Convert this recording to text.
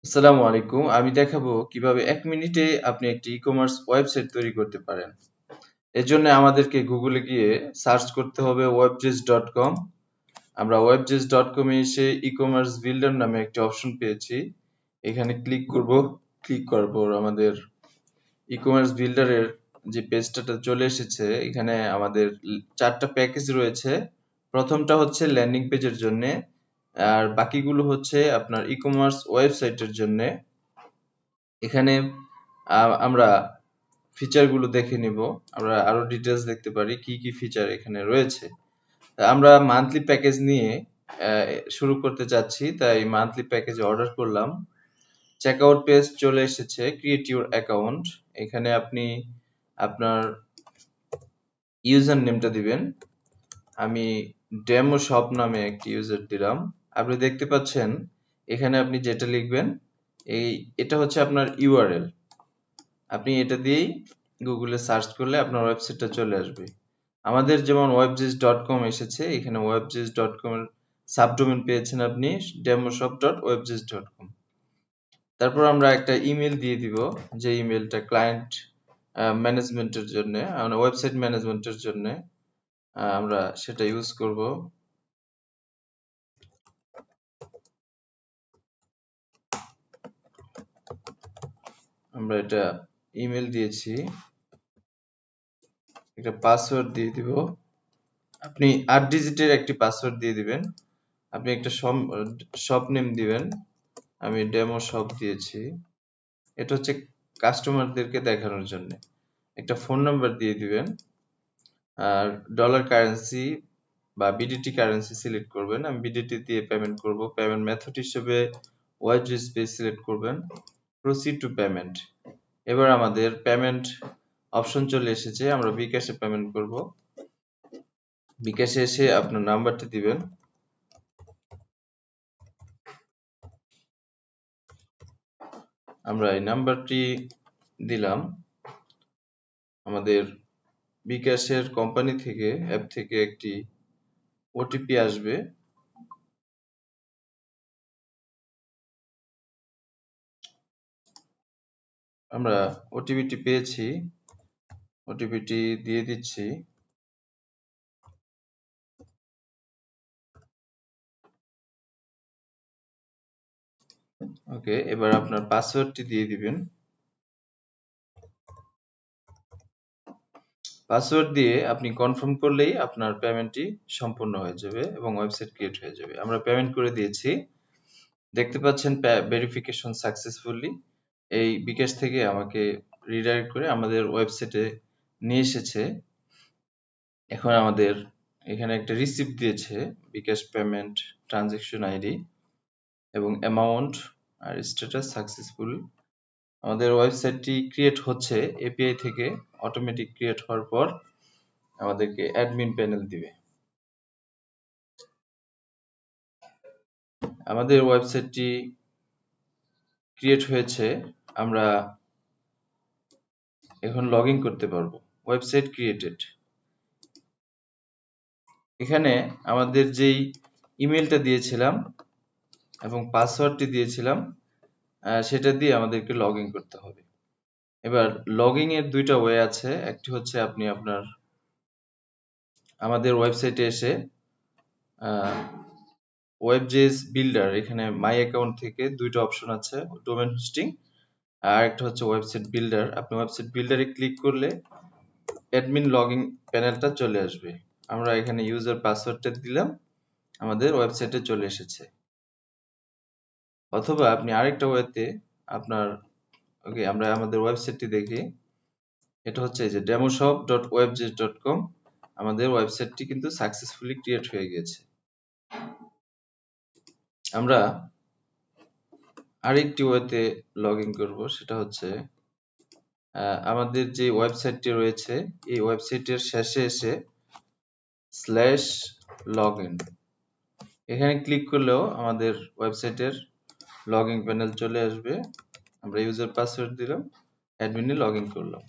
আসসালামু আলাইকুম। আমি দেখাবো কিভাবে ১ মিনিটে আপনি একটি ই-কমার্স ওয়েবসাইট তৈরি করতে পারেন। এর জন্য আমাদেরকে গুগলে গিয়ে সার্চ করতে হবে webgist.com। আমরা webgist.com এ এসে ই-কমার্স বিল্ডার নামে একটি অপশন পেয়েছি। এখানে ক্লিক করব। ক্লিক করার পর আমাদের ই-কমার্স বিল্ডারের যে পেজটা চলে এসেছে, এখানে আমাদের ৪ টা প্যাকেজ রয়েছে। প্রথমটা হচ্ছে ল্যান্ডিং পেজের জন্যে, আর বাকিগুলো হচ্ছে আপনার ই-কমার্স ওয়েবসাইটের জন্যে। এখানে আমরা ফিচার গুলো দেখে নিব। আমরা আরো ডিটেলস দেখতে পারি কি কি ফিচার এখানে রয়েছে। আমরা মান্থলি প্যাকেজ নিয়ে শুরু করতে চাচ্ছি, তাই মান্থলি প্যাকেজ অর্ডার করলাম। চেকআউট পেজ চলে এসেছে, ক্রিয়েট ইউর অ্যাকাউন্ট। এখানে আপনি আপনার ইউজার নেমটা দিবেন। আমি ডেমো শপ নামে একটি ইউজার দিলাম। আপনি দেখতে পাচ্ছেন এখানে আপনি যেটা লিখবেন এটা হচ্ছে আপনার ইউআরএল। আপনি এটা দিয়েই গুগলে সার্চ করলে আপনার ওয়েবসাইটটা চলে আসবে। আমাদের যেমন webgist.com এসেছে, এখানে webgist.com এর সাবডোমেন পেয়েছেন আপনি demoshop.webgist.com। তারপর আমরা একটা ইমেল দিয়ে দিব, যে ইমেলটা ক্লায়েন্ট ম্যানেজমেন্টের জন্য, ওয়েবসাইট ম্যানেজমেন্টের জন্য আমরা সেটা ইউজ করব। আমরা এটা ইমেল দিয়েছি, একটা পাসওয়ার্ড দিয়ে দিব। আপনি ৮ ডিজিটের একটি পাসওয়ার্ড দিয়ে দিবেন। আপনি একটা শপ নেম দিবেন। আমি ডেমো শপ দিয়েছি। এটা হচ্ছে কাস্টমারদেরকে দেখানোর জন্য। একটা ফোন নাম্বার দিয়ে দিবেন। আর ডলার কারেন্সি বা বিডিটি কারেন্সি সিলেক্ট করবেন। আমি বিডিটি দিয়ে পেমেন্ট করব। পেমেন্ট মেথড হিসেবে ওয়াইজএস পে সিলেক্ট করবেন। Proceed to payment. এবার আমাদের পেমেন্ট অপশন চলে এসেছে। আমরা বিকাশে পেমেন্ট করব। বিকাশে এসে আপনার নাম্বারটা দিবেন। আমরা এই নাম্বারটি দিলাম। আমাদের বিকাশের কোম্পানি থেকে, অ্যাপ থেকে একটি ওটিপি আসবে। আমরা ওটিপিটি পেয়েছি। ওটিপিটি দিয়ে দিচ্ছি। ওকে, এবার আপনার পাসওয়ার্ডটি দিয়ে দিবেন। পাসওয়ার্ড দিয়ে আপনি কনফার্ম করলেই আপনার পেমেন্টটি সম্পূর্ণ হয়ে যাবে এবং ওয়েবসাইট ক্রিয়েট হয়ে যাবে। আমরা পেমেন্ট করে দিয়েছি। দেখতে পাচ্ছেন ভেরিফিকেশন সাকসেসফুলি। এই বিকাশ থেকে আমাকে রিডাইরেক্ট করে আমাদের ওয়েবসাইটে নিয়ে এসেছে। এখন আমাদের এখানে একটা রিসিপ্ট দিয়েছে, বিকাশ পেমেন্ট ট্রানজাকশন আইডি এবং অ্যামাউন্ট আর স্ট্যাটাস সাকসেসফুল। আমাদের ওয়েবসাইটটি ক্রিয়েট হচ্ছে এপিআই থেকে। অটোমেটিক ক্রিয়েট হওয়ার পর আমাদেরকে অ্যাডমিন প্যানেল দিবে। আমাদের ওয়েবসাইটটি ক্রিয়েট হয়েছে। আমরা এখন লগ ইন করতে পারবো। Website created. এখানে আমাদের যেই ইমেলটা দিয়েছিলাম এবং পাসওয়ার্ডটি দিয়েছিলাম, সেটা দিয়ে আমাদেরকে লগ ইন করতে হবে। এবার লগইন এর দুইটা ওয়ে আছে। একটি হচ্ছে আপনি আমাদের ওয়েবসাইটে এসে ওয়েবজেস বিল্ডার, এখানে মাই অ্যাকাউন্ট থেকে দুইটা অপশন আছে, ডোমেন হোস্টিং আর একটা হচ্ছে ওয়েবসাইট বিল্ডার। আপনি ওয়েবসাইট বিল্ডারে ক্লিক করলে অ্যাডমিন লগইন প্যানেলটা চলে আসবে। আমরা এখানে ইউজার পাসওয়ার্ডটা দিলাম, আমাদের ওয়েবসাইটে চলে এসেছে। অথবা আপনি আরেকটা ওয়েতে আপনার ওকে, আমরা আমাদের ওয়েবসাইটটি দেখি। এটা হচ্ছে যে demoshop.webgist.com। আমাদের ওয়েবসাইটটি কিন্তু সাকসেসফুলি ক্রিয়েট হয়ে গেছে। আমরা আরেকটি ওয়েতে লগ ইন করবো, সেটা হচ্ছে আমাদের যে ওয়েবসাইটটি রয়েছে, এই ওয়েবসাইটের শেষে এসে /login এখানে ক্লিক করলেও আমাদের ওয়েবসাইটের লগ ইন প্যানেল চলে আসবে। আমরা ইউজার পাসওয়ার্ড দিলাম, অ্যাডমিনে লগ ইন করলাম।